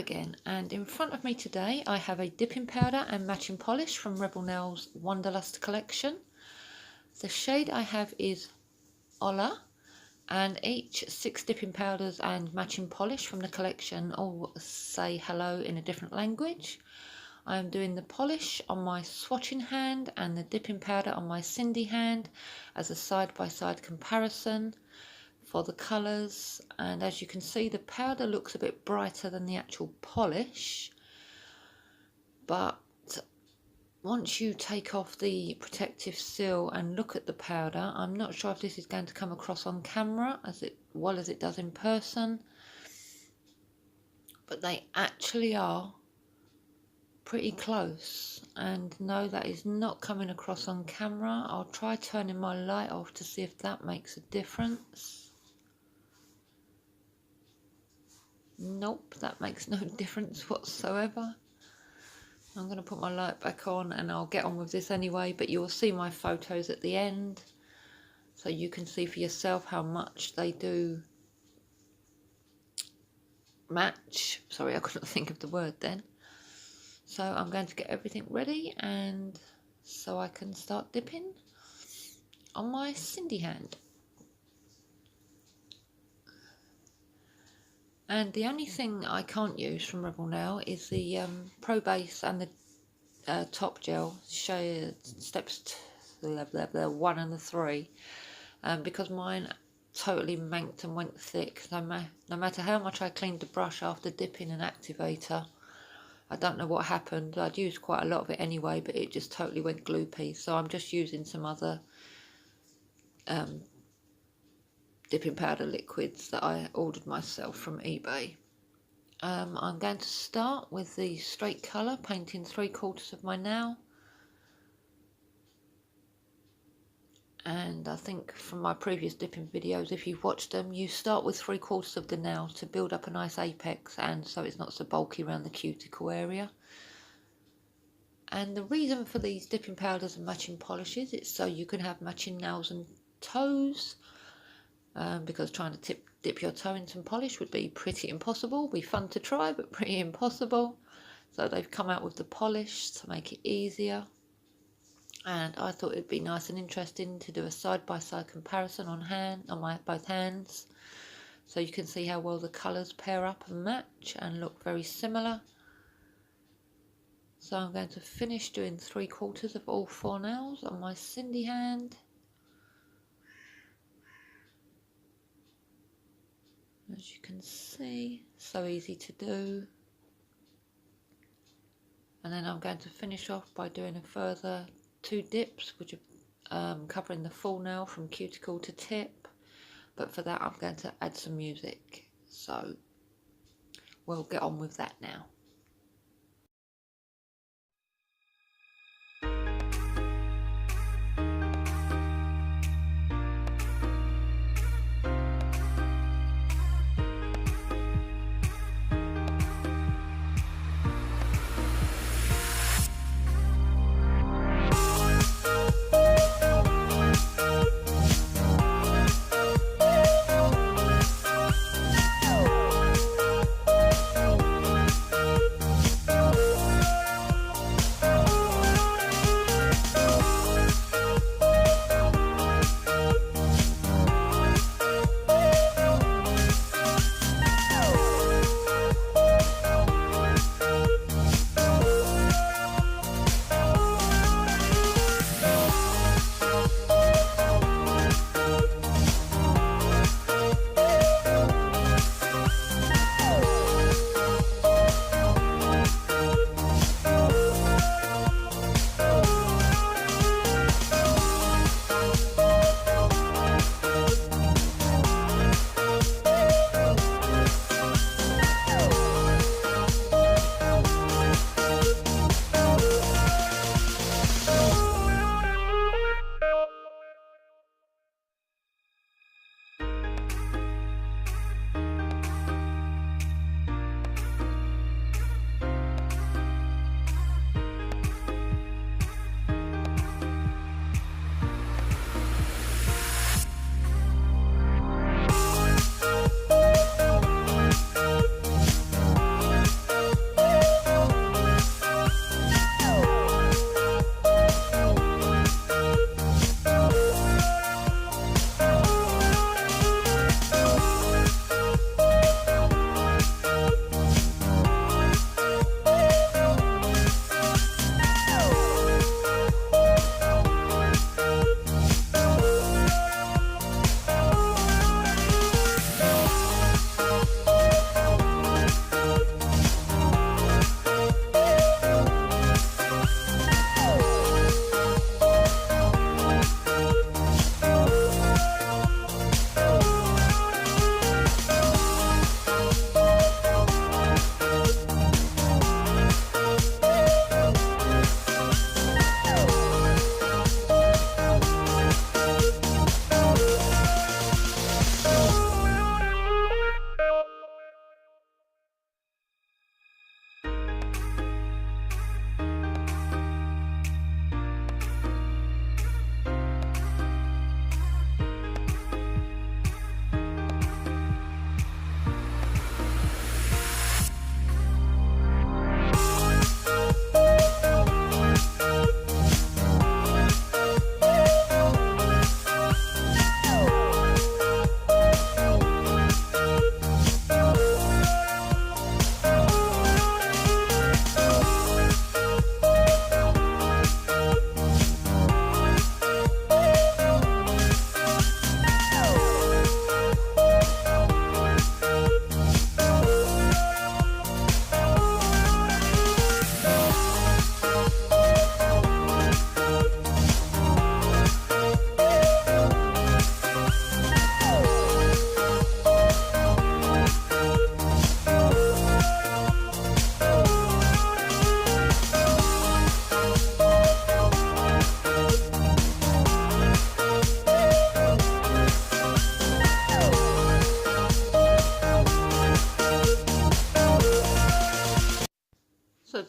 again, and in front of me today I have a dipping powder and matching polish from Revel's Wanderlust Collection. The shade I have is Holà, and each 6 dipping powders and matching polish from the collection all say hello in a different language. I am doing the polish on my swatching hand and the dipping powder on my Cindy hand as a side-by-side comparison for the colours, and as you can see the powder looks a bit brighter than the actual polish, but once you take off the protective seal and look at the powder, I'm not sure if this is going to come across on camera as well as it does in person, but they actually are pretty close. And no, that is not coming across on camera. I'll try turning my light off to see if that makes a difference. Nope, that makes no difference whatsoever. I'm going to put my light back on and I'll get on with this anyway, but you'll see my photos at the end so you can see for yourself how much they do match. Sorry, I couldn't think of the word then. So I'm going to get everything ready and so I can start dipping on my Cindy hand. And the only thing I can't use from Revel now is the Pro Base and the top gel steps 1 and the 3, because mine totally manked and went thick. No matter how much I cleaned the brush after dipping an activator, I don't know what happened. I'd used quite a lot of it anyway, but it just totally went gloopy. So I'm just using some other dipping powder liquids that I ordered myself from eBay. I'm going to start with the straight colour, painting 3/4 of my nail. And I think from my previous dipping videos, if you've watched them, you start with 3/4 of the nail to build up a nice apex, and so it's not so bulky around the cuticle area. And the reason for these dipping powders and matching polishes is so you can have matching nails and toes. Because trying to dip your toe in some polish would be pretty impossible. Be fun to try, but pretty impossible. So they've come out with the polish to make it easier. And I thought it'd be nice and interesting to do a side-by-side comparison on my both hands, so you can see how well the colours pair up and match and look very similar. So I'm going to finish doing 3/4 of all 4 nails on my Cindy hand. As you can see, so easy to do. And then I'm going to finish off by doing a further 2 dips, which are covering the full nail from cuticle to tip. But for that I'm going to add some music. So we'll get on with that now.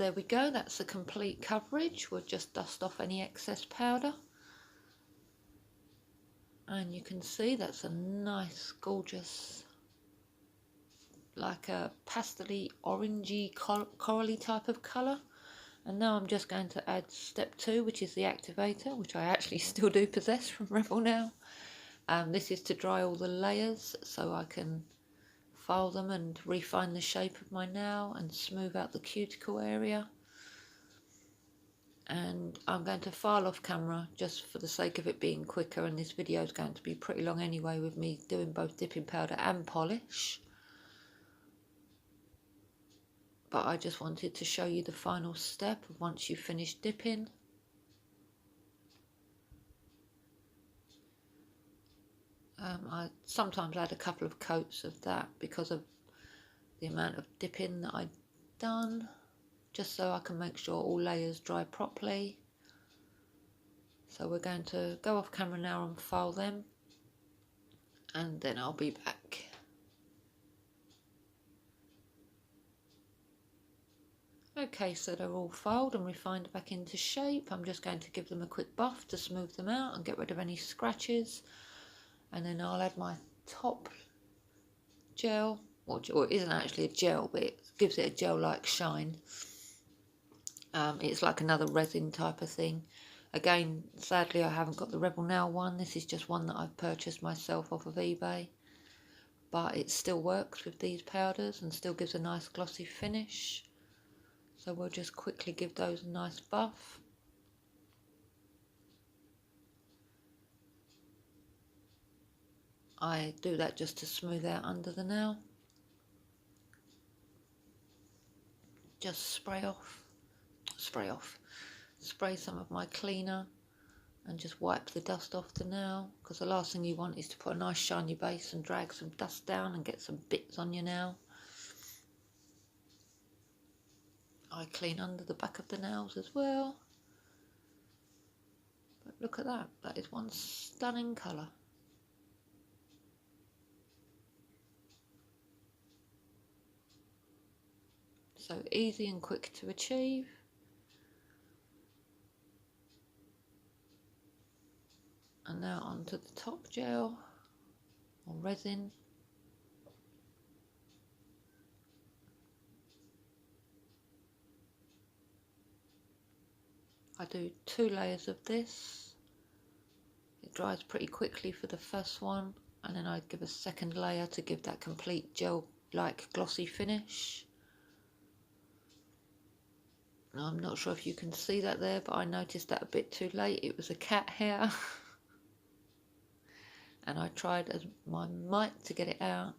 there we go, that's the complete coverage. We'll just dust off any excess powder. And you can see that's a nice, gorgeous, like a pastel-y, orangey, corally type of colour. And now I'm just going to add step 2, which is the activator, which I actually still do possess from Revel now. This is to dry all the layers so I can file them and refine the shape of my nail and smooth out the cuticle area. And I'm going to file off camera just for the sake of it being quicker, and this video is going to be pretty long anyway with me doing both dipping powder and polish. But I just wanted to show you the final step of once you've finished dipping. I sometimes add a couple of coats of that because of the amount of dipping that I've done, just so I can make sure all layers dry properly. So we're going to go off camera now and file them, and then I'll be back. Okay, so they're all filed and refined back into shape. I'm just going to give them a quick buff to smooth them out and get rid of any scratches. And then I'll add my top gel, or it isn't actually a gel, but it gives it a gel-like shine. It's like another resin type of thing. Again, sadly I haven't got the Revel Nail one. This is just one that I've purchased myself off of eBay. But it still works with these powders and still gives a nice glossy finish. So we'll just quickly give those a nice buff. I do that just to smooth out under the nail. Just spray some of my cleaner and just wipe the dust off the nail, because the last thing you want is to put a nice shiny base and drag some dust down and get some bits on your nail. I clean under the back of the nails as well. But look at that, that is one stunning colour. So easy and quick to achieve. And now onto the top gel or resin. I do 2 layers of this. It dries pretty quickly for the first one, and then I give a second layer to give that complete gel-like glossy finish. Now, I'm not sure if you can see that there, but I noticed that a bit too late. It was a cat hair. And I tried as my might to get it out.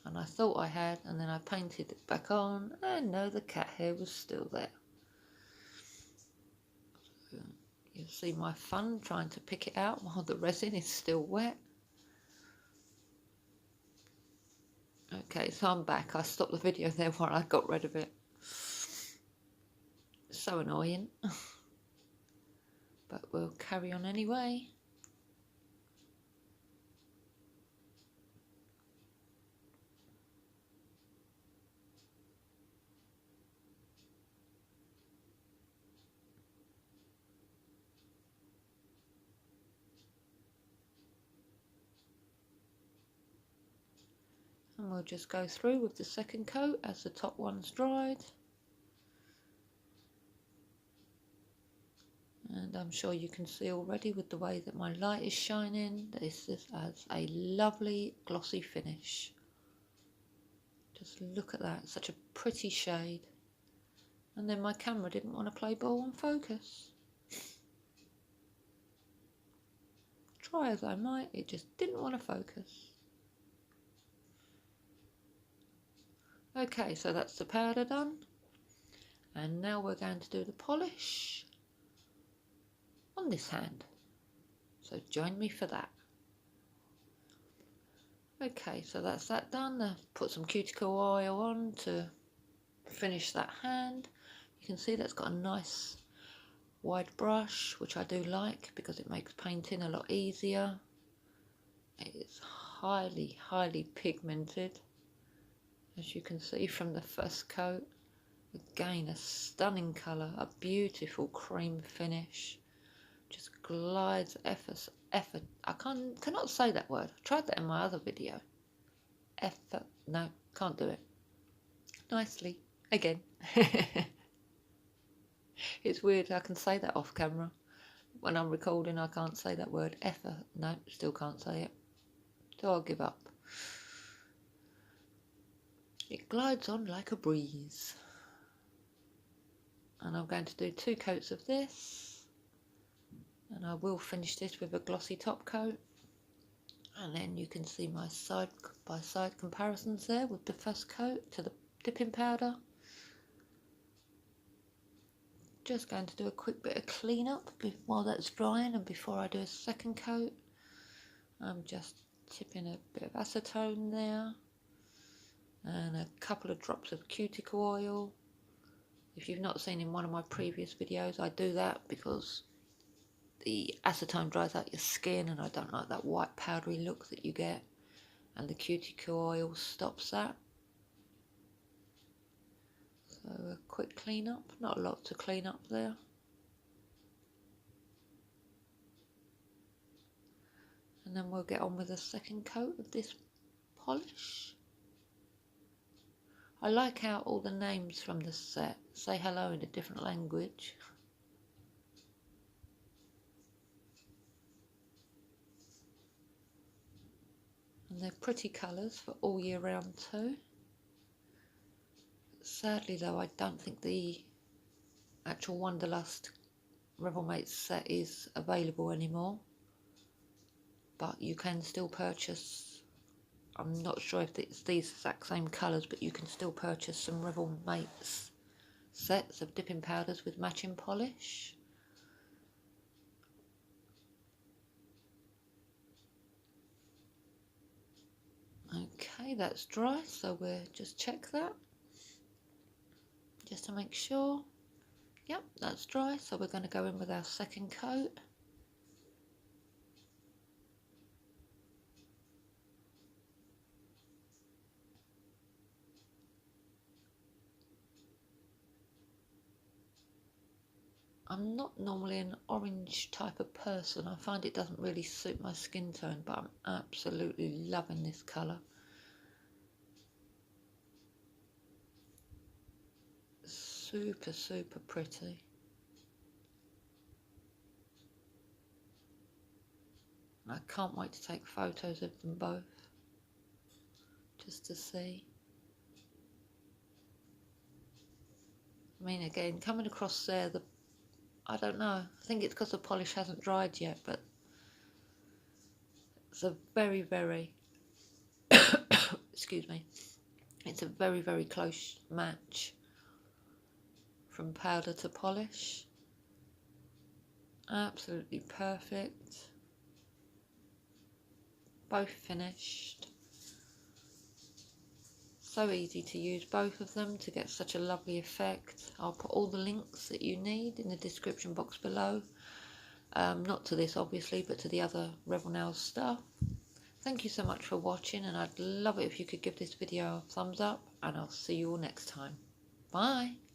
And I thought I had, and then I painted it back on, and no, the cat hair was still there. So you'll see my fun trying to pick it out while the resin is still wet. Okay, so I'm back. I stopped the video there while I got rid of it. So annoying. But we'll carry on anyway. And we'll just go through with the second coat as the top one's dried. And I'm sure you can see already with the way that my light is shining, this has a lovely glossy finish. Just look at that, such a pretty shade. And then my camera didn't want to play ball and focus. Try as I might, it just didn't want to focus. Okay, so that's the powder done. And now we're going to do the polish on this hand. So join me for that. Okay, so that's that done. Put some cuticle oil on to finish that hand. You can see that's got a nice wide brush, which I do like because it makes painting a lot easier. It's highly pigmented, as you can see from the first coat. Again, a stunning colour, a beautiful cream finish. Just glides effort. I cannot say that word. I tried that in my other video. Effort. No, can't do it. Nicely. Again. It's weird. I can say that off camera. When I'm recording, I can't say that word. Effort. No, still can't say it. So I'll give up. It glides on like a breeze. And I'm going to do 2 coats of this. And I will finish this with a glossy top coat. And then you can see my side by side comparisons there with the first coat to the dipping powder. Just going to do a quick bit of clean up while that's drying and before I do a second coat. I'm just tipping a bit of acetone there and a couple of drops of cuticle oil. If you've not seen in one of my previous videos, I do that because the acetone dries out your skin and I don't like that white powdery look that you get, and the cuticle oil stops that. So a quick clean up, not a lot to clean up there. And then we'll get on with a second coat of this polish. I like how all the names from the set say hello in a different language. And they're pretty colours for all year round too. Sadly though, I don't think the actual Wanderlust Revel Mates set is available anymore. But you can still purchase, I'm not sure if it's these exact same colours, but you can still purchase some Revel Mates sets of dipping powders with matching polish. Okay, that's dry, so we'll just check that just to make sure. Yep, that's dry, so we're going to go in with our second coat. I'm not normally an orange type of person. I find it doesn't really suit my skin tone, but I'm absolutely loving this colour. Super, super pretty. And I can't wait to take photos of them both, just to see. I mean, again, coming across there, I don't know, I think it's because the polish hasn't dried yet, but it's a very, very, excuse me, it's a very, very close match from powder to polish. Absolutely perfect. Both finished. So easy to use both of them to get such a lovely effect. I'll put all the links that you need in the description box below. Not to this obviously, but to the other Revel Nails stuff. Thank you so much for watching, and I'd love it if you could give this video a thumbs up, and I'll see you all next time. Bye!